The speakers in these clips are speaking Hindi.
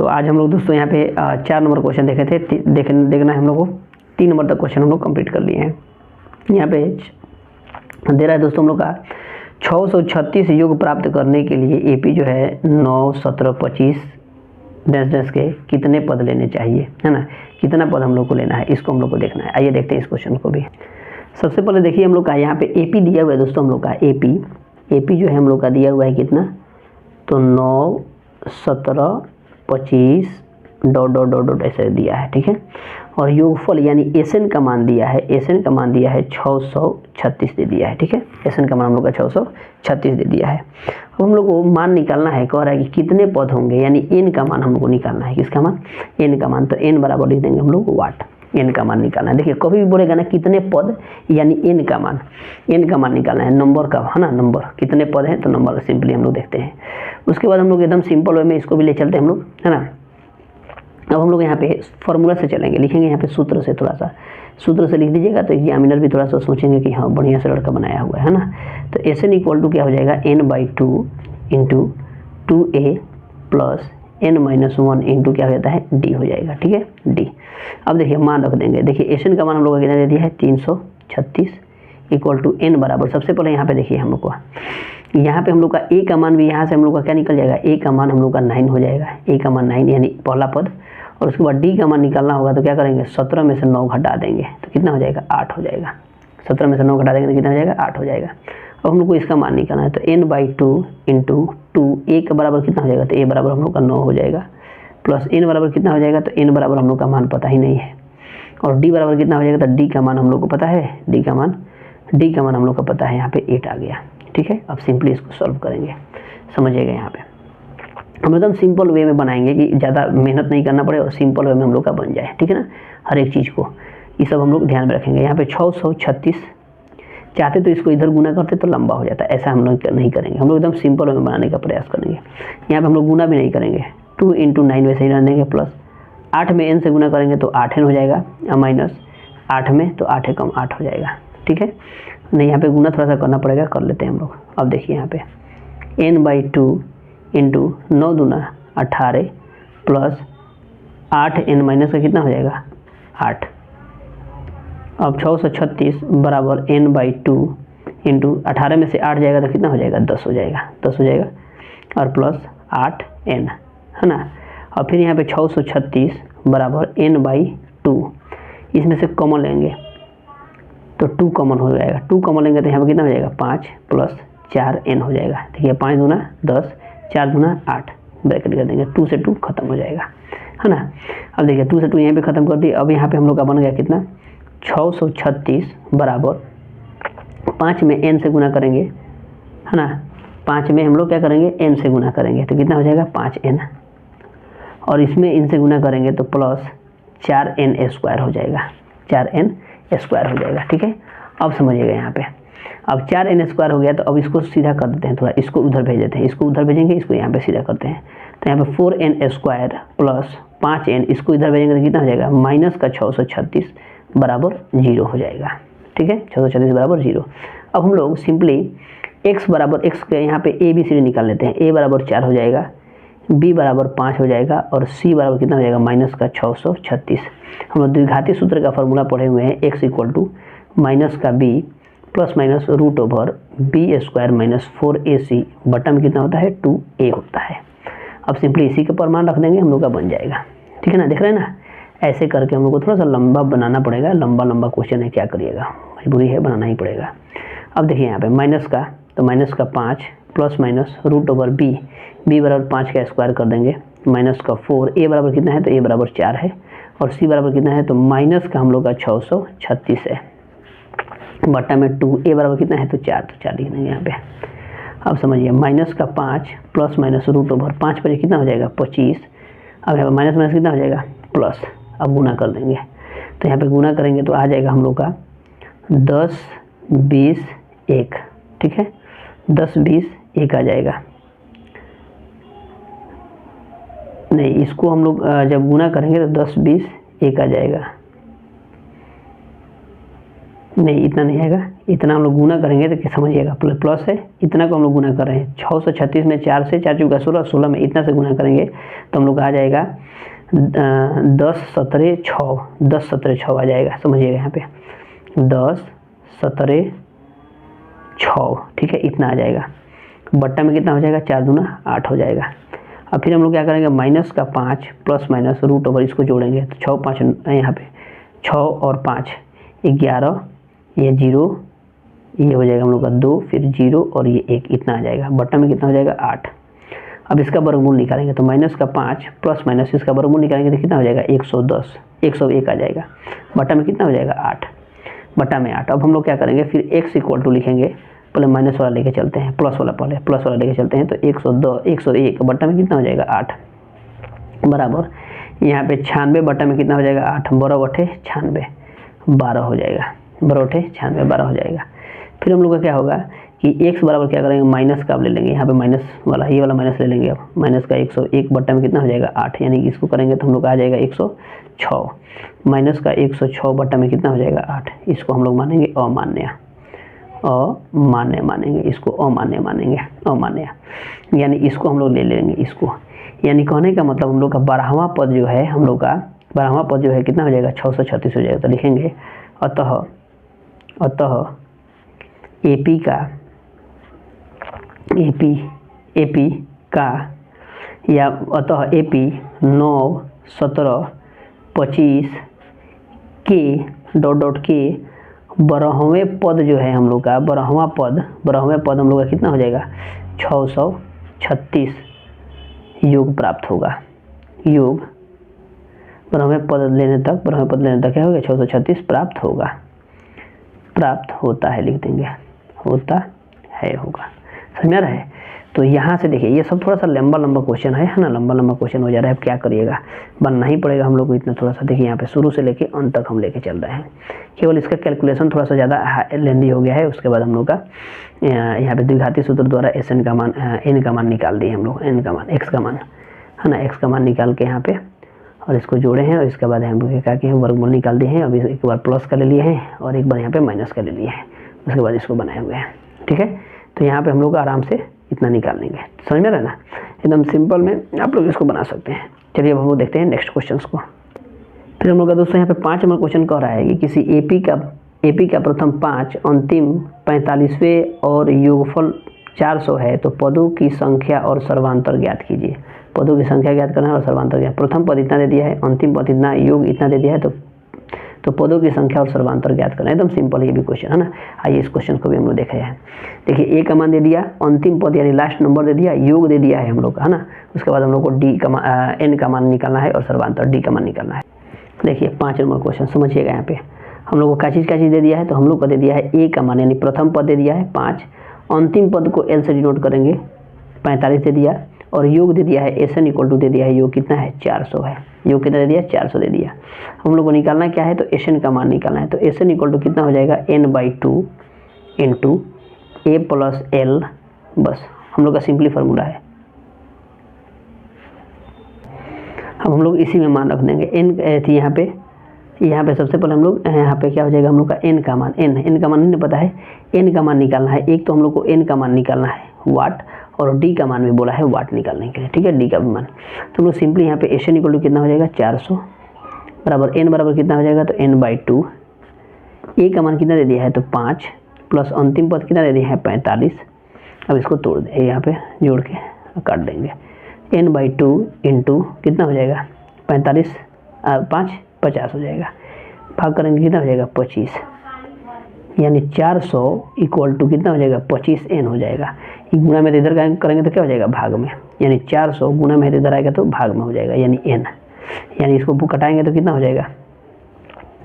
तो आज हम लोग दोस्तों यहाँ पे 4 नंबर क्वेश्चन देखे थे, देखना है हम लोग को 3 नंबर तक क्वेश्चन हम लोग कंप्लीट कर लिए हैं। यहाँ पे दे रहा है दोस्तों हम लोग का 636 योग प्राप्त करने के लिए एपी जो है 9, 17, 25 डैश के कितने पद लेने चाहिए, है ना। कितना पद हम लोग को लेना है, इसको हम लोग को देखना है। आइए देखते हैं इस क्वेश्चन को भी। सबसे पहले देखिए हम लोग का यहाँ पे एपी दिया हुआ है दोस्तों, हम लोग का एपी जो है हम लोग का दिया हुआ है कितना, तो 9, 17, 25 ... ऐसे दिया है, ठीक है। और योगफल यानी एसएन का मान दिया है, 636 दे दिया है, ठीक है। एसएन का मान हम लोग का 636 दे दिया है। अब हम लोग को मान निकालना है, कह रहा है कि कितने पद होंगे, यानी एन का मान हम लोग को निकालना है। किसका मान, एन का मान। तो एन बराबर लिख देंगे हम लोग वाट, एन का मान निकालना है। देखिए कभी भी बोलेगा ना कितने पद, यानी एन का मान निकालना है, नंबर का, है ना। नंबर कितने पद हैं तो नंबर सिंपली हम लोग देखते हैं। उसके बाद हम लोग एकदम सिंपल वे में इसको भी ले चलते हैं हम लोग, है ना। अब हम लोग यहाँ पे फॉर्मूला से चलेंगे, लिखेंगे यहाँ पे सूत्र से, थोड़ा सा सूत्र से लिख दीजिएगा तो एग्जामिनर भी थोड़ा सा सोचेंगे कि हाँ बढ़िया से लड़का बनाया हुआ है ना। तो एसएन इक्वल टू क्या हो जाएगा, n/2 into 2a plus n-1 into क्या हो जाता है, d हो जाएगा, ठीक है, d। अब देखिए मान रख देंगे। देखिए एसएन का मान हम लोग को कितना दे दिया है, 336 इक्वल टू n बराबर, सबसे पहले यहाँ पे देखिए हम लोग को, यहाँ पे हम लोग का a का मान भी यहाँ से हम लोग का क्या निकल जाएगा, a का मान हम लोग का 9 हो जाएगा, a का मान 9 यानी पहला पद। और उसके बाद d का मान निकालना होगा तो क्या करेंगे, 17 में से 9 घटा देंगे तो कितना हो जाएगा, 8 हो जाएगा। 17 में से 9 घटा देंगे तो कितना हो जाएगा, 8 हो जाएगा। अब हम लोग को इसका मान निकालना है, तो n/2 इंटू 2 a के बराबर कितना हो जाएगा, तो a बराबर हम लोग का 9 हो जाएगा, प्लस n बराबर कितना हो जाएगा, तो n बराबर हम लोग का मान पता ही नहीं है। और d बराबर कितना हो जाएगा, तो d का मान हम लोग को पता है, d का मान हम लोग को पता है, यहाँ पे 8 आ गया, ठीक है। अब सिंपली इसको सॉल्व करेंगे, समझिएगा। यहाँ पे हम एकदम सिंपल वे में बनाएंगे कि ज़्यादा मेहनत नहीं करना पड़े और सिंपल वे में हम लोग का बन जाए, ठीक है ना। हर एक चीज़ को ये सब हम लोग ध्यान में रखेंगे। यहाँ पे 636 चाहते तो इसको इधर गुना करते तो लंबा हो जाता है, ऐसा हम लोग नहीं करेंगे। हम लोग एकदम सिंपल वे में बनाने का प्रयास करेंगे। यहाँ पे हम लोग गुना भी नहीं करेंगे, 2 इंटू 9 वैसे ही रहने देंगे, प्लस 8 में n से गुना करेंगे तो 8n हो जाएगा, माइनस 8 में तो 8 कम 8 हो जाएगा, ठीक है। नहीं यहाँ पे गुना थोड़ा सा करना पड़ेगा, कर लेते हैं हम लोग। अब देखिए यहाँ पे n/2 इंटू 9 दूना 18 प्लस 8n माइनस का कितना हो जाएगा, 8। अब 636 बराबर n/2 इंटू 18 में से 8 जाएगा तो कितना हो जाएगा, 10 हो जाएगा, 10 हो जाएगा, और प्लस 8n, है ना। और फिर यहाँ पे 636 बराबर n/2, इसमें से कॉमन लेंगे तो 2 कॉमन हो जाएगा, 2 कॉमन लेंगे तो यहाँ पर कितना हो जाएगा, 5 प्लस 4n हो जाएगा। देखिए 5 दूना 10, 4 दूना 8, ब्रैकेट कर देंगे, 2 से 2 खत्म हो जाएगा, है ना। अब देखिए 2 से 2 यहाँ पे खत्म कर दिए। अब यहाँ पे हम लोग का बन गया कितना, 636 बराबर 5 में n से गुना करेंगे, है ना। 5 में हम लोग क्या करेंगे, n से गुना करेंगे तो कितना हो जाएगा, 5n, और इसमें n से गुना करेंगे तो प्लस 4n² हो जाएगा, 4n² हो जाएगा, ठीक है। अब समझिएगा यहाँ पे, अब 4n² हो गया तो अब इसको सीधा कर देते हैं, थोड़ा इसको उधर भेज देते हैं, इसको उधर भेजेंगे, इसको यहाँ पे सीधा करते हैं। तो यहाँ पे 4n² प्लस 5n, इसको इधर भेजेंगे तो कितना हो जाएगा, माइनस का 636 बराबर 0 हो जाएगा, ठीक है। 636 बराबर 0। अब हम लोग सिंपली x बराबर x के यहाँ पे ABCD निकाल लेते हैं। a बराबर 4 हो जाएगा, b बराबर 5 हो जाएगा, और c बराबर कितना हो जाएगा, माइनस का 636। हम लोग द्विघाती सूत्र का फॉर्मूला पढ़े हुए हैं, x इक्वल टू माइनस का b plus minus √b² minus 4ac बटा में कितना होता है, 2a होता है। अब सिंपली इसी के प्रमाण रख देंगे, हम लोग का बन जाएगा, ठीक है ना। देख रहे हैं ना, ऐसे करके हम लोग को थोड़ा सा लंबा बनाना पड़ेगा, लंबा क्वेश्चन है, क्या करिएगा, मजबूरी है, बनाना ही पड़ेगा। अब देखिए यहाँ पे माइनस का, तो माइनस का 5 प्लस माइनस √b बराबर 5 का स्क्वायर कर देंगे, माइनस का 4, a बराबर कितना है, तो a बराबर 4 है, और c बराबर कितना है, तो माइनस का हम लोग का 636 है, बट्टा में 2, a बराबर कितना है, तो 4, तो 4 लिख देंगे यहाँ पे। अब समझिए माइनस का 5 प्लस माइनस √5 पर कितना हो जाएगा, 25। अब यहाँ पर माइनस माइनस कितना हो जाएगा, प्लस। अब गुना कर देंगे, तो यहाँ पे गुना करेंगे तो आ जाएगा हम लोग का 10, 20, 1, ठीक है, 10, 20, 1 आ जाएगा। नहीं, इसको हम लोग जब गुना करेंगे तो 10, 20, 1 आ जाएगा, नहीं इतना नहीं आएगा, इतना हम लोग गुना करेंगे तो समझिएगा प्लस है, इतना को हम लोग गुना कर रहे हैं 636 में 4 से 4 चौका 16, 16 में इतना से गुना करेंगे तो हम लोग आ जाएगा 10 17 6, 10 17 6 आ जाएगा। समझिएगा यहाँ पे 10 17 6, ठीक है, इतना आ जाएगा। बट्टा में कितना हो जाएगा, 4 दूना 8 हो जाएगा। अब फिर हम लोग क्या करेंगे, माइनस का 5 प्लस माइनस रूट ओवर इसको जोड़ेंगे तो 6 5 यहाँ पे 6 और 5 11, ये 0, ये हो जाएगा हम लोग का 2, फिर 0 और ये 1, इतना आ जाएगा। बट्टा में कितना हो जाएगा 8। अब इसका वर्गमूल निकालेंगे तो माइनस का 5 प्लस माइनस इसका वर्गमूल निकालेंगे तो कितना हो जाएगा 110, 101 आ जाएगा। बट्टा में कितना हो जाएगा 8, बट्टा में 8। अब हम लोग क्या करेंगे, फिर x इक्वल टू लिखेंगे, पहले माइनस वाला लेके चलते हैं, प्लस वाला पहले प्लस वाला लेके चलते हैं तो 102 101 बट्टा में कितना हो जाएगा 8 बराबर यहाँ पे 96 बट्टा में कितना हो जाएगा 8 12 8 96 12 हो जाएगा, 12 8 96 12 हो जाएगा। फिर हम लोग का क्या होगा कि x बराबर क्या करेंगे, माइनस का अब ले लेंगे, यहाँ पे माइनस वाला ये वाला माइनस ले लेंगे। अब माइनस का 101 बट्टा में कितना हो जाएगा 8, यानी कि इसको करेंगे तो हम लोग आ जाएगा 106। माइनस का 106 बट्टा में कितना हो जाएगा 8, इसको हम लोग मानेंगे अमान्य, अमान्य मानेंगे, इसको अमान्य मानेंगे, अमान्य, यानी इसको हम लोग ले लेंगे इसको। यानी कहने का मतलब हम लोग का 12वां पद जो है, हम लोग का 12वां पद जो है कितना हो जाएगा 636 हो जाएगा। तो लिखेंगे अतः एपी का या अतः एपी 9 17 25 के डॉट के 12वें पद जो है हम लोग का 12वां पद हम लोग का कितना हो जाएगा 636 योग प्राप्त होगा। योग 12वें पद लेने तक क्या होगा 636 प्राप्त होगा, प्राप्त होता है लिख देंगे, होता है होगा। समझ में आ रहा है। तो यहाँ से देखिए ये सब थोड़ा सा लंबा क्वेश्चन है ना, लंबा क्वेश्चन हो जा रहा है। अब क्या करिएगा, बनना ही पड़ेगा हम लोग को इतना थोड़ा सा। देखिए यहाँ पे शुरू से लेके अंत तक हम लेके चल रहे हैं। केवल इसका कैलकुलेशन थोड़ा सा ज़्यादा लेंदी हो गया है। उसके बाद हम लोग का यहाँ पे द्विघाती सूत्र द्वारा एन का मान निकाल दिए हम लोग, एन का मान एक्स का मान है ना, एक्स का मान निकाल के यहाँ पे और इसको जोड़े हैं। और इसके बाद हम लोग क्या किए हैं, वर्गमूल निकाल दिए हैं। अभी एक बार प्लस का ले लिए हैं और एक बार यहाँ पे माइनस का ले लिए हैं। उसके बाद इसको बनाए हुए हैं। ठीक है, तो यहाँ पे हम लोग आराम से इतना निकाल लेंगे। समझ में आ रहा है ना, एकदम सिंपल में आप लोग इसको बना सकते हैं। चलिए अब हम लोग देखते हैं नेक्स्ट क्वेश्चन को। फिर हम लोग का दोस्तों यहाँ पे 5 नंबर क्वेश्चन कह रहा है कि किसी एपी का प्रथम 5 अंतिम 45वें और योगफल 400 है तो पदों की संख्या और सर्वांतर ज्ञात कीजिए। पदों की संख्या ज्ञात करना है और सर्वांतर ज्ञात। प्रथम पद इतना दे दिया है, अंतिम पद इतना, योग इतना दे दिया है, तो पदों की संख्या और सर्वांतर ज्ञात करना है। एकदम सिंपल ये भी क्वेश्चन है ना। आइए इस क्वेश्चन को भी हम लोग देखा है। देखिए ए का मान दे दिया, अंतिम पद यानी लास्ट नंबर दे दिया, योग दे दिया है हम लोग का, है ना। उसके बाद हम लोग को एन का मान निकालना है और सर्वांतर डी का मान निकालना है। देखिए 5 नंबर क्वेश्चन समझिएगा। यहाँ पे हम लोग को क्या चीज़ दे दिया है, तो हम लोग को दे दिया है ए का मान यानी प्रथम पद दे दिया है 5, अंतिम पद को एल से डिनोट करेंगे 45 दे दिया, और योग दे दिया है एस एन इक्वल टू दे दिया है, योग कितना है 400 है। योग कितना दे दिया 400 दे दिया। हम लोग को निकालना क्या है, तो एस एन का मान निकालना है। तो एस एन इक्वल टू कितना हो जाएगा n/2 इंटू ए प्लस एल, बस हम लोग का सिंपली फार्मूला है। अब हम लोग इसी में मान रख देंगे एन थी यहाँ पे सबसे पहले हम लोग यहाँ पे क्या हो जाएगा, हम लोग का एन का मान, एन का मान नहीं पता है, एन का मान निकालना है। एक तो हम लोग को एन का मान निकालना है वाट, और डी का मान भी बोला है वाट निकालने के लिए। ठीक है, डी का भी मान। तो हम लोग सिंपली यहाँ पे एस एन इक्वल टू कितना हो जाएगा 400 बराबर एन बराबर कितना हो जाएगा, तो n/2। ए का मान कितना दे दिया है, तो 5 प्लस अंतिम पद कितना दे दिया है 45। अब इसको तोड़ दें, यहाँ पे जोड़ के काट देंगे। n/2 इंटू कितना हो जाएगा 45 5 50 हो जाएगा, भाग करेंगे कितना हो जाएगा 25, यानी 400 इक्वल टू कितना हो जाएगा 25n हो जाएगा। गुणा में इधर करेंगे तो क्या हो जाएगा भाग में, यानी 400 गुणा में इधर आएगा तो भाग में हो जाएगा, यानी n। यानी इसको कटाएंगे तो कितना हो जाएगा,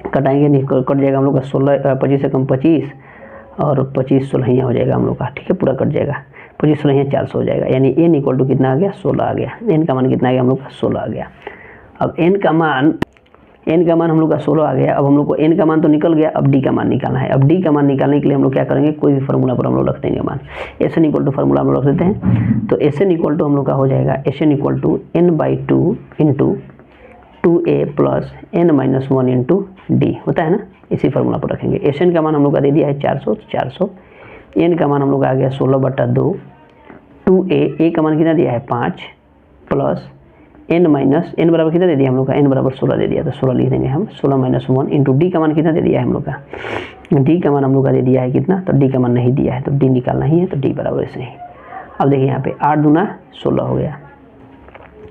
कटाएंगे नहीं कट जाएगा हम लोग का 16 25 से कम 25 और 25 16 हो जाएगा हम लोग का। ठीक है, पूरा कट जाएगा, 25 16 400 हो जाएगा, यानी n इक्वल टू कितना आ गया 16 आ गया। n का मान कितना आ गया हम लोग का 16 आ गया। अब n का मान हम लोग का 16 आ गया। अब हम लोग को n का मान तो निकल गया, अब d का मान निकालना है। अब d का मान निकालने के लिए हम लोग क्या करेंगे, कोई भी फार्मूला पर हम लोग रख देंगे मान। S N equal to formula हम लोग रख देते हैं। तो एस एन इक्वल टू हम लोग का हो जाएगा S N equal to n/2 into 2a plus n minus 1 into D होता है ना, इसी फार्मूला पर रखेंगे। एस एन का मान हम लोग का दे दिया है 400, 400 एन का मान हम लोग का आ गया 16/2, 2a का मान कितना दिया है 5 प्लस n माइनस n बराबर कितना दे दिया हम लोग का, n बराबर 16 दे दिया, तो 16 लिख देंगे हम, 16 माइनस 1 इंटू डी का मान कितना दे दिया है हम लोग का, डी का मान हम लोग का दे दिया है कितना, तो डी का मान नहीं दिया है तो डी निकालना ही है, तो डी बराबर ऐसे ही। अब देखिए यहाँ पे 8 दूना 16 हो गया,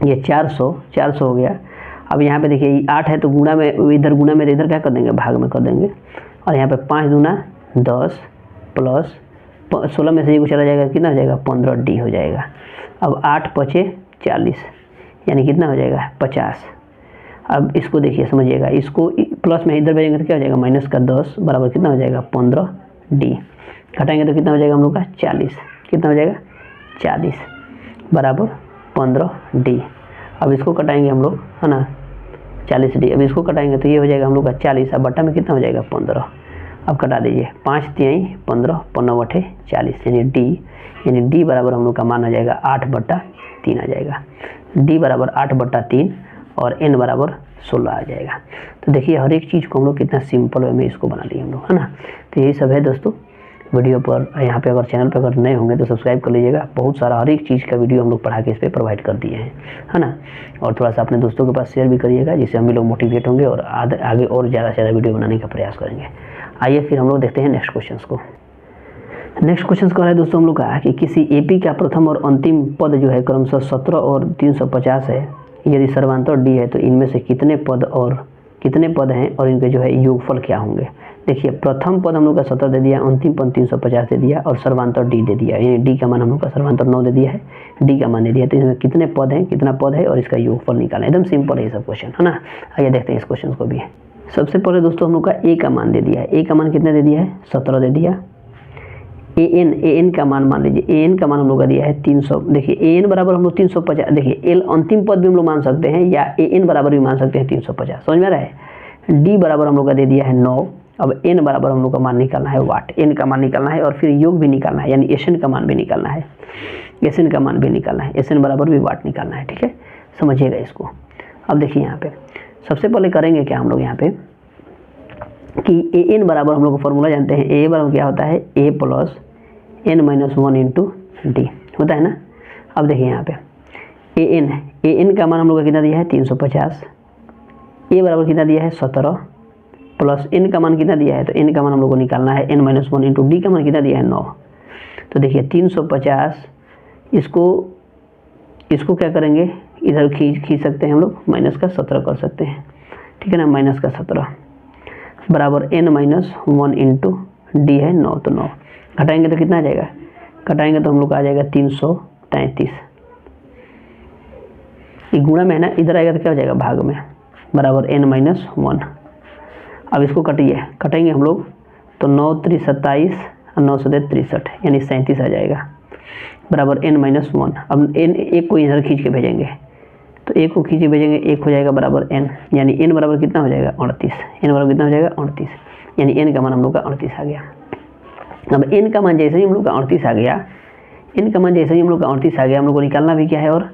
ये 400 हो गया। अब यहाँ पे देखिए 8 है तो गुणा में, इधर गुणा में, इधर क्या कर देंगे, भाग में कर देंगे। और यहाँ पे 5 दूना 10 प्लस 16 में से ये कुछ चला जाएगा, कितना हो जाएगा 15d हो जाएगा। अब 8 पचे 40 यानी कितना हो जाएगा 50। अब इसको देखिए समझिएगा, इसको प्लस में इधर भेजेंगे तो क्या हो जाएगा माइनस का 10 बराबर कितना हो जाएगा 15d, घटाएंगे तो कितना हो जाएगा हम लोग का 40, कितना हो जाएगा 40 बराबर 15d। अब इसको कटाएंगे हम लोग, है ना 40d, अब इसको कटाएंगे तो ये हो जाएगा हम लोग का 40, अब बट्टा में कितना हो जाएगा 15। अब कटा दीजिए, 5 3 15, 15 8 40 यानी d बराबर हम लोग का मान हो जाएगा 8/3 आ जाएगा, d बराबर 8/3 और n बराबर 16 आ जाएगा। तो देखिए हर एक चीज़ को हम लोग कितना सिंपल वे में इसको बना लिए हम लोग, है ना। तो यही सब है दोस्तों वीडियो पर। यहाँ पे अगर चैनल पर अगर नए होंगे तो सब्सक्राइब कर लीजिएगा, बहुत सारा हर एक चीज़ का वीडियो हम लोग पढ़ा के इस पर प्रोवाइड कर दिए हैं, है ना। और थोड़ा सा अपने दोस्तों के पास शेयर भी करिएगा, जिससे हम भी लोग मोटिवेट होंगे और आगे और ज़्यादा से ज़्यादा वीडियो बनाने का प्रयास करेंगे। आइए फिर हम लोग देखते हैं नेक्स्ट क्वेश्चन को। नेक्स्ट क्वेश्चन कह रहा है दोस्तों हम लोग का कि किसी एपी का प्रथम और अंतिम पद जो है क्रमशः 17 और 350 है, यदि सर्वांतर डी है तो इनमें से कितने पद हैं और इनके जो है योगफल क्या होंगे। देखिए प्रथम पद हम लोग का 17 दे दिया, अंतिम पद 350 दे दिया और सर्वांतर डी दे दिया, यानी डी का मान हम लोग का सर्वांतर 9 दे दिया है, डी का मान दे दिया, तो इसमें कितने पद हैं, कितना पद है और इसका योगफल निकालें। एकदम सिंपल है ये सब क्वेश्चन, है ना। आइए देखते हैं इस क्वेश्चन को भी। सबसे पहले दोस्तों हम लोग का ए का मान दे दिया है, ए का मान कितना दे दिया है 17 दे दिया। ए एन का मान लीजिए, ए एन का मान हम लोग का दिया है 300। देखिए ए एन बराबर हम लोग 350, देखिए एल अंतिम पद भी हम लोग मान सकते हैं या ए एन बराबर भी मान सकते हैं 350, समझ में आ रहा है। डी बराबर हम लोग का दे दिया है 9। अब एन बराबर हम लोग का मान निकालना है वाट, एन का मान निकालना है और फिर योग भी निकालना है, यानी एस एन का मान भी निकालना है, एस एन का मान भी निकालना है, एस एन बराबर भी वाट निकालना है, ठीक है, समझिएगा इसको। अब देखिए यहाँ पे सबसे पहले करेंगे क्या हम लोग यहाँ पे कि ए एन बराबर हम लोग को फॉर्मूला जानते हैं, ए बराबर क्या होता है A plus n minus 1 into D होता है ना। अब देखिए यहाँ पे ए एन का मान हम लोग का कितना दिया है 350, ए बराबर कितना दिया है 17 प्लस n का मान कितना दिया है, तो n का मान हम लोग को निकालना है n माइनस 1 इंटू डी का मान कितना दिया है 9। तो देखिए 350, इसको क्या करेंगे इधर खींच सकते हैं हम लोग, माइनस का 17 कर सकते हैं, ठीक है ना, माइनस का 17 बराबर n माइनस 1 इंटू डी है 9, तो 9 घटाएंगे तो कितना आ जाएगा, घटाएंगे तो हम लोग का आ जाएगा 333। ये गुणा में है ना, इधर आएगा तो क्या हो जाएगा भाग में, बराबर n माइनस 1। अब इसको कटेंगे हम लोग तो 9 3 27 और 9 से 63 यानी 37 आ जाएगा, बराबर n माइनस 1। अब n एक को इधर खींच के भेजेंगे तो एक को खींच के भेजेंगे, एक हो जाएगा बराबर n, यानी n बराबर कितना हो जाएगा 38, n बराबर कितना हो जाएगा 38, यानी n का मान हम लोग का 38 आ गया। अब n का मान जैसे ही हम लोग का 38 आ गया, n का मान जैसे ही हम लोग का 38 आ गया, हम लोग को निकालना भी क्या है और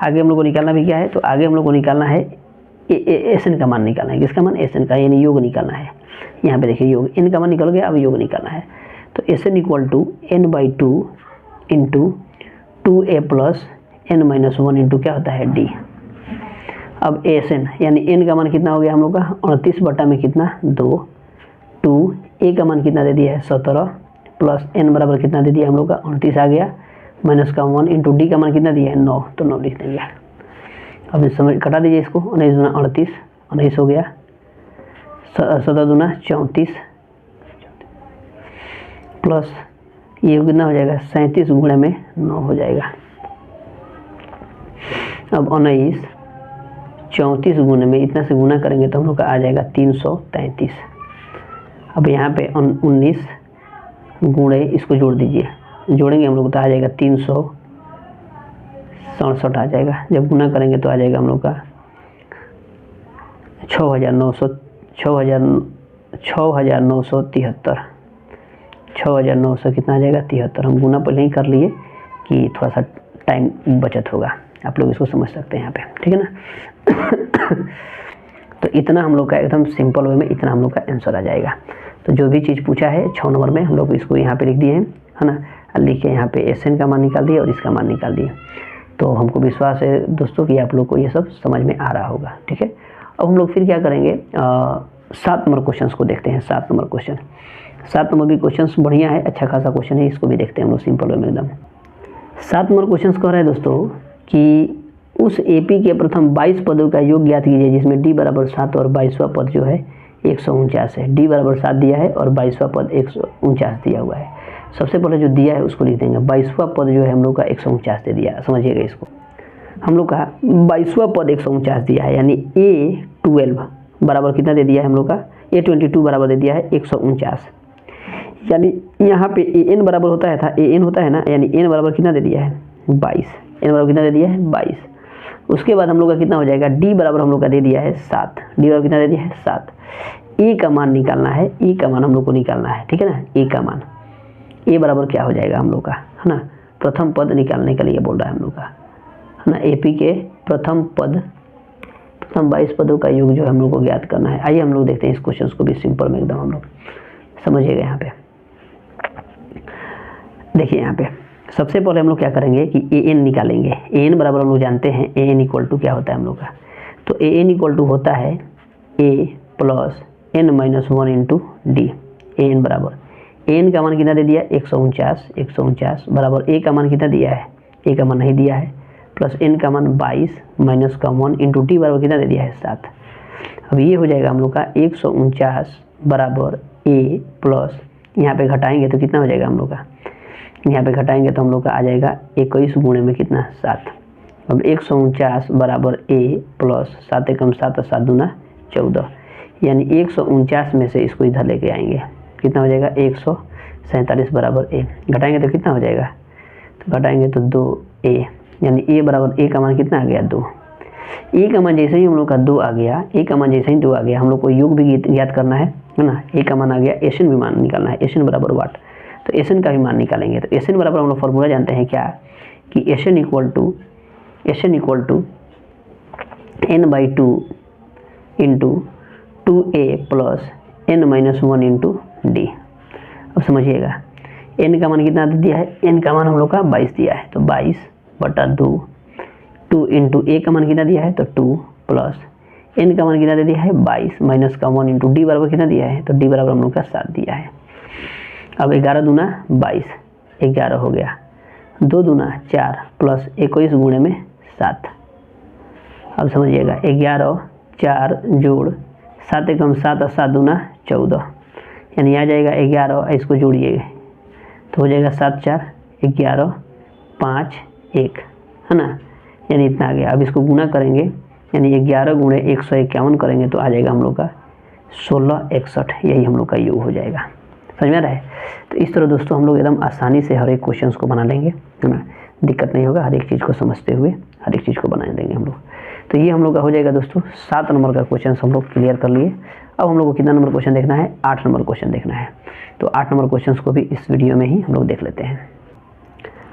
आगे हम लोग को निकालना भी क्या है, तो आगे हम लोग को निकालना है एस एन का मान निकालना है, किसका मान एस एन का, यानी योग निकालना है। यहाँ पे देखिए योग, n का मान निकल गया, अब योग निकालना है। तो S N equal to n/2 into 2a plus n minus 1 into क्या होता है डी। अब एस एन यानी n का मान कितना हो गया हम लोग का 38 बटा में कितना 2, 2 a का मान कितना दे दिया है 17 प्लस n बराबर कितना दे दिया हम लोग का 29 आ गया, माइनस का 1 इंटू डी का मान कितना दिया है 9, तो 9 लिख देंगे। अब इस समय कटा दीजिए इसको, 19 दूना 38, 19 हो गया, 17 दूना 34 प्लस ये कितना हो जाएगा 37 गुणे में 9 हो जाएगा। अब 19 34 गुणे में इतना से गुना करेंगे तो हम लोग का आ जाएगा 333। अब यहाँ पे 19 गुणे इसको जोड़ दीजिए, जोड़ेंगे हम लोग तो आ जाएगा 367 आ जाएगा। जब गुना करेंगे तो आ जाएगा हम लोग का 6,973 कितना आ जाएगा 73। हम गुना पहले ही कर लिए कि थोड़ा सा टाइम बचत होगा, आप लोग इसको समझ सकते हैं यहाँ पे, ठीक है ना। तो इतना हम लोग का एकदम सिंपल वे में इतना हम लोग का आंसर आ जाएगा। तो जो भी चीज़ पूछा है 6 नंबर में हम लोग इसको यहाँ पे लिख दिए हैं, है ना, लिख के यहाँ पे SN का मान निकाल दिए और इसका मान निकाल दिए। तो हमको विश्वास है दोस्तों कि आप लोग को ये सब समझ में आ रहा होगा। ठीक है, अब हम लोग फिर क्या करेंगे, 7 नंबर क्वेश्चन को देखते हैं। 7 नंबर क्वेश्चन, 7 नंबर भी क्वेश्चन बढ़िया है, अच्छा खासा क्वेश्चन है, इसको भी देखते हैं हम लोग सिंपल वे में एकदम। 7 नंबर क्वेश्चन कह रहा है दोस्तों कि उस AP के प्रथम 22 पदों का योग ज्ञात कीजिए जिसमें D बराबर 7 और 22वां पद जो है 149 है। D बराबर 7 दिया है और 22वां पद 149 दिया हुआ है। सबसे पहले जो दिया है उसको लिख देंगे। 22वां पद जो है हम लोग का 149 दे दिया, समझिएगा इसको। हम लोग का 22वां पद 149 दिया है, यानी A12 बराबर कितना दे दिया है हम लोग का, A22 बराबर दे दिया है 149। यानी यहाँ पे AN बराबर होता है था, AN होता है ना, यानी N बराबर कितना दे दिया है 22, N बराबर कितना दे दिया है 22। उसके बाद हम लोग का कितना हो जाएगा, D बराबर हम लोग का दे दिया है 7, D बराबर कितना दे दिया है 7। E का मान निकालना है, E का मान हम लोग को निकालना है, ठीक है ना। E का मान, A बराबर क्या हो जाएगा हम लोग का, है ना, प्रथम पद निकालने के लिए बोल रहा है हम लोग का, है ना। AP के प्रथम 22 पदों का योग जो है हम लोग को ज्ञात करना है। आइए हम लोग देखते हैं इस क्वेश्चन को भी सिंपल में एकदम, हम लोग समझिएगा। यहाँ पे देखिए, यहाँ पे सबसे पहले हम लोग क्या करेंगे कि AN निकालेंगे। AN बराबर हम लोग जानते हैं AN इक्वल टू क्या होता है हम लोग का, तो AN इक्वल टू होता है A plus N minus 1 into D। AN बराबर, AN का मान कितना दे दिया 149 बराबर A का मान कितना दिया है, A का मान नहीं दिया है, प्लस N का मान 22 माइनस का 1 इंटू D बराबर कितना दे दिया है 7। अब ये हो जाएगा हम लोग का 149 बराबर A प्लस, यहाँ पे घटाएंगे तो कितना हो जाएगा हम लोग का, यहाँ पे घटाएंगे तो हम लोग का आ जाएगा 21 गुणे में कितना 7। अब 149 बराबर A प्लस 7 एकम 7 7 दूना 14, यानी 149 में से इसको इधर लेके आएंगे, कितना हो जाएगा 147 बराबर A। घटाएंगे तो कितना हो जाएगा, तो घटाएंगे तो 2A, यानी A बराबर A का मान कितना आ गया 2। A का मान जैसे ही हम लोग का 2 आ गया, A का मान जैसे ही 2 आ गया, हम लोग को योग भी ज्ञात करना है ना। A का मान आ गया, SN भी मान निकालना है, SN बराबर वाट, तो SN का भी मान निकालेंगे। तो SN बराबर हम लोग फॉर्मूला जानते हैं क्या, कि SN equal to N/2 into 2A plus N minus 1 into D। अब समझिएगा, N का मान कितना दे दिया है, N का मान हम लोग का 22 दिया है, तो 22/2, 2 इंटू A का मान कितना दिया है, तो 2 प्लस N का मान कितना दे दिया है 22 माइनस का 1 इंटू D बराबर कितना दिया है, तो D बराबर हम लोग का 7 दिया है। अब 11 दूना 22, 11 हो गया, 2 दूना 4 प्लस 21 गुणे में 7। अब समझिएगा 11 4 जोड़ 7 एकम 7 और 7 दूना 14, यानी आ जाएगा 11, इसको जोड़िएगा तो हो जाएगा 7 4 11 5 1, है ना, यानी इतना आ गया। अब इसको गुना करेंगे, यानी 11 गुणे 151 करेंगे तो आ जाएगा हम लोग का 1661, यही हम लोग का योग हो जाएगा। समझ में आ रहा है। तो इस तरह दोस्तों हम लोग एकदम आसानी से हर एक क्वेश्चन को बना लेंगे, है ना, दिक्कत नहीं होगा, हर एक चीज़ को समझते हुए हर एक चीज़ को बना देंगे हम लोग। तो ये हम लोग का हो जाएगा दोस्तों 7 नंबर का क्वेश्चन हम लोग क्लियर कर लिए। अब हम लोग को कितना नंबर क्वेश्चन देखना है, 8 नंबर क्वेश्चन देखना है। तो 8 नंबर क्वेश्चन को भी इस वीडियो में ही हम लोग देख लेते हैं।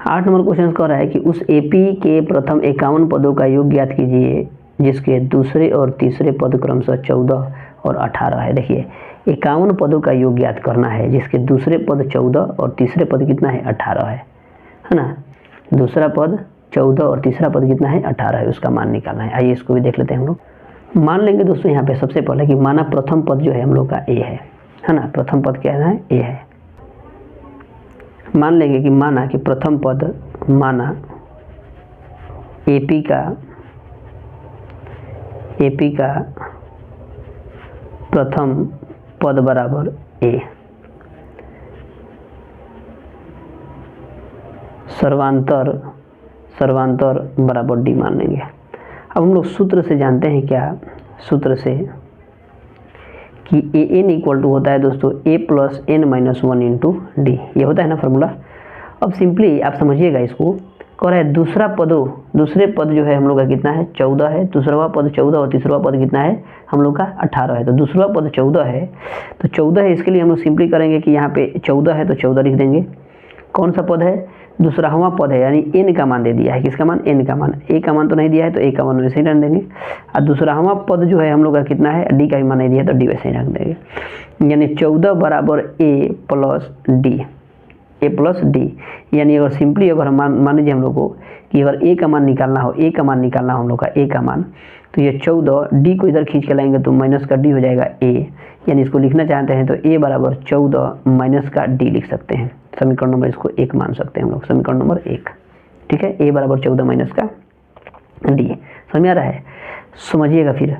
8 नंबर क्वेश्चन कह रहा है कि उस AP के प्रथम 51 पदों का योग ज्ञात कीजिए जिसके दूसरे और तीसरे पद क्रमशः 14 और 18 है। देखिए 51 पदों का योग ज्ञात करना है जिसके दूसरे पद 14 और तीसरे पद कितना है 18 है ना। दूसरा पद 14 और तीसरा पद कितना है 18 है, उसका मान निकालना है। आइए इसको भी देख लेते हैं हम लोग। मान लेंगे दोस्तों यहाँ पे सबसे पहले कि माना प्रथम पद जो है हम लोग का A है ना। प्रथम पद क्या है, A है। मान लेंगे कि माना कि प्रथम पद, माना AP का प्रथम पद बराबर A, सर्वांतर बराबर D मान लेंगे। अब हम लोग सूत्र से जानते हैं क्या, सूत्र से कि AN इक्वल टू होता है दोस्तों A plus N minus 1 into D, ये होता है ना फार्मूला। अब सिंपली आप समझिएगा इसको, कह रहा है दूसरे पद जो है हम लोग का कितना है 14 है, दूसरा पद 14 और तीसरा पद कितना है हम लोग का 18 है। तो दूसरा पद 14 है तो 14 है, इसके लिए हम लोग सिंपली करेंगे कि यहाँ पे 14 है तो 14 लिख देंगे। कौन सा पद है, दूसरावां पद है यानी एन का मान दे दिया है। किसका मान? एन का मान। ए का मान तो नहीं दिया है तो ए का मान वैसे ही रख देंगे। और दूसरावां पद जो है हम लोग का कितना है, डी का भी मान नहीं दिया तो डी वैसे ही रख देंगे। यानी 14 बराबर ए प्लस डी, ए प्लस डी। यानी अगर सिंपली अगर मान लीजिए हम लोग को कि अगर ए का मान निकालना हो, ए का मान निकालना हो हम लोग का, ए का मान, तो ये 14 डी को इधर खींच के लाएंगे तो माइनस का डी हो जाएगा ए। यानी इसको लिखना चाहते हैं तो ए बराबर 14 माइनस का डी लिख सकते हैं। समीकरण नंबर इसको 1 मान सकते हैं हम लोग, समीकरण नंबर 1। ठीक है, ए बराबर 14 माइनस का डी। समझ आ रहा है? समझिएगा फिर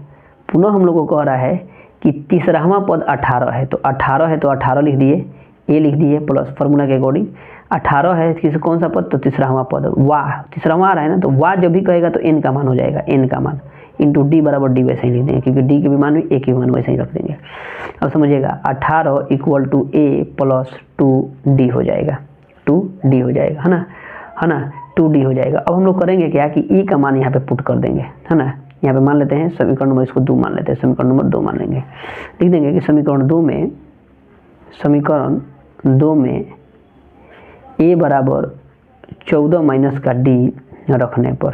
पुनः हम लोग को कह रहा है कि तीसरावां पद 18 है, तो 18 है तो 18 लिख दिए, ए लिख दिए प्लस फार्मूला के अकॉर्डिंग 18 है किसी कौन सा पद, तो तीसरावां पद वाह, तीसरावां आ रहा है ना, तो वाह जब भी कहेगा तो एन का मान हो जाएगा, एन का मान इंटू डी बराबर डी वैसे ही लिख देंगे क्योंकि डी के भी मान भी ए के भी मान वैसे ही रख देंगे। अब समझिएगा 18 equal to A plus 2d हो जाएगा, 2d हो जाएगा, है ना 2d हो जाएगा। अब हम लोग करेंगे क्या कि ई का मान यहाँ पे पुट कर देंगे, है ना। यहाँ पे मान लेते हैं समीकरण नंबर इसको 2 मान लेते हैं, समीकरण नंबर 2 मान लेंगे। लिख देंगे कि समीकरण 2 में ए बराबर 14 माइनस का डी रखने पर,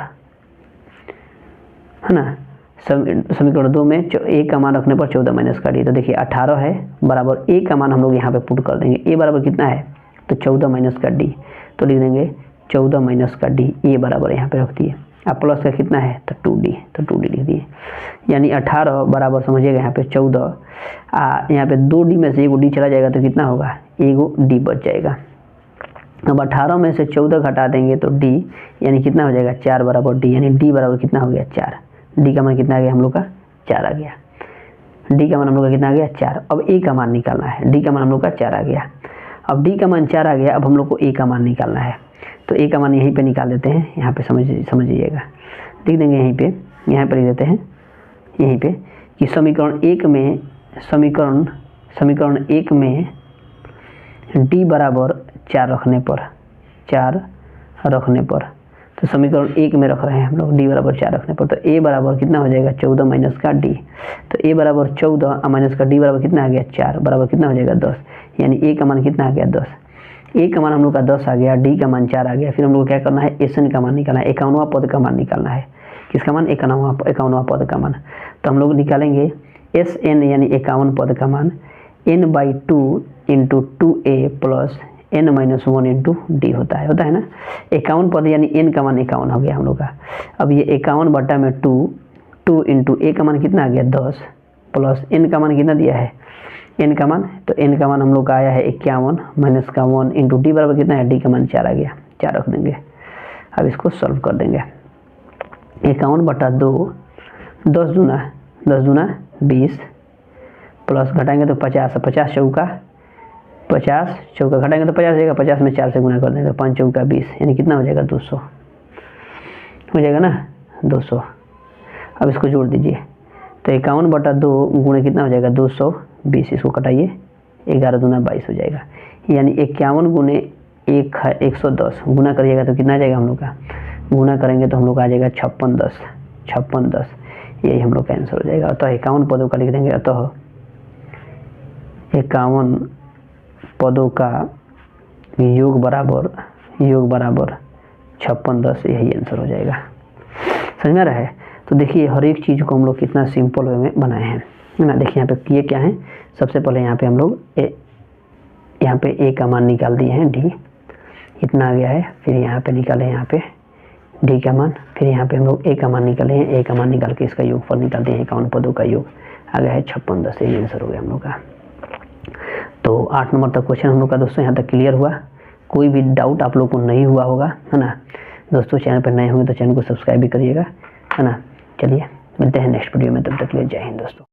है ना, समीकरण 2 में ए का मान रखने पर 14 माइनस का डी। तो देखिए 18 है बराबर ए का मान हम लोग यहाँ पे पुट कर देंगे, ए बराबर कितना है तो 14 माइनस का डी, तो लिख देंगे 14 माइनस का डी, ए बराबर यहाँ पे रख दिए। अब प्लस का कितना है तो 2d, तो 2d लिख दिए। यानी 18 बराबर समझिएगा यहाँ पे 14, यहाँ पे 2d में से एगो डी चला जाएगा तो कितना होगा, एगो डी बच जाएगा। अब 18 में से 14 घटा देंगे तो d यानी कितना हो जाएगा 4 बराबर d, यानी d बराबर कितना हो गया 4। d का मान कितना आ गया हम लोग का 4 आ गया, d का मान हम लोग का कितना आ गया 4। अब a का मान निकालना है, d का मान हम लोग का 4 आ गया। अब d का मान 4 आ गया, अब हम लोग को a का मान निकालना है, तो a का मान यहीं पे निकाल देते हैं। यहाँ पे समझिएगा, लिख देंगे यहीं पे, यहाँ पे लिख देते हैं यहीं पे कि समीकरण 1 में d बराबर 4 रखने पर, तो समीकरण 1 में रख रहे हैं हम लोग d बराबर 4 रखने पर, तो a बराबर कितना हो जाएगा 14 माइनस का d। तो a बराबर 14 माइनस का d बराबर कितना आ गया 4, बराबर कितना हो जाएगा 10। यानी a का मान कितना आ गया 10, a का मान हम लोग का 10 आ गया, d का मान 4 आ गया। फिर हम लोग क्या करना है, SN का मान निकालना है, 51वां पद का मान निकालना है। किसका मान? 51वां पद का मान। तो हम लोग निकालेंगे SN यानी 51 पद का मान n/2 into 2a plus n-1 into D होता है ना। 51 पद यानी n का मान 51 हो गया हम लोग का। अब ये 51/2 इंटू a का मान कितना आ गया 10 प्लस n का मान कितना दिया है, n का मान, तो n का मान हम लोग का आया है 51 माइनस का 1 इंटू डी बराबर कितना है, d का मान 4 आ गया, 4 रख देंगे। अब इसको सॉल्व कर देंगे। 51/2 10 दूना 20 प्लस घटाएंगे तो 50, 50 चौका घटाएंगे तो 50 हो जाएगा, 50 में 4 से गुना कर देंगे, 5 चौका 20 यानी कितना हो जाएगा 200 हो जाएगा ना 200। अब इसको जोड़ दीजिए, तो 51/2 गुणे कितना हो जाएगा 220, इसको कटाइए 11 दूना 22 हो जाएगा। यानी 51 गुणे 110 गुना करिएगा तो कितना आ जाएगा हम लोग का, गुना करेंगे तो हम लोग आ जाएगा 5610, यही हम लोग का आंसर हो जाएगा। अतः 51 पदों का लिख देंगे, अतः 51 पदों का योग बराबर 5610, यही आंसर हो जाएगा। समझ में आ रहा है? तो देखिए हर एक चीज़ को हम लोग कितना सिंपल वे में बनाए हैं, है ना। देखिए यहाँ पे ये क्या है, सबसे पहले यहाँ पे हम लोग यहाँ पे a का मान निकाल दिए हैं, d इतना आ गया है। फिर यहाँ पे निकाले यहाँ पे d का मान, फिर यहाँ पे हम लोग a का मान निकाले हैं, a का मान निकाल के इसका योगफल निकाल दिए हैं, 51 पदों का योग आ गया है 5610, यही आंसर हो गया हम लोग का। तो 8 नंबर तक क्वेश्चन हम लोग का दोस्तों यहाँ तक क्लियर हुआ। कोई भी डाउट आप लोग को नहीं हुआ होगा, है ना दोस्तों। चैनल पर नए होंगे तो चैनल को सब्सक्राइब भी करिएगा, है ना। चलिए मिलते हैं नेक्स्ट वीडियो में, तब तक के लिए जय हिंद दोस्तों।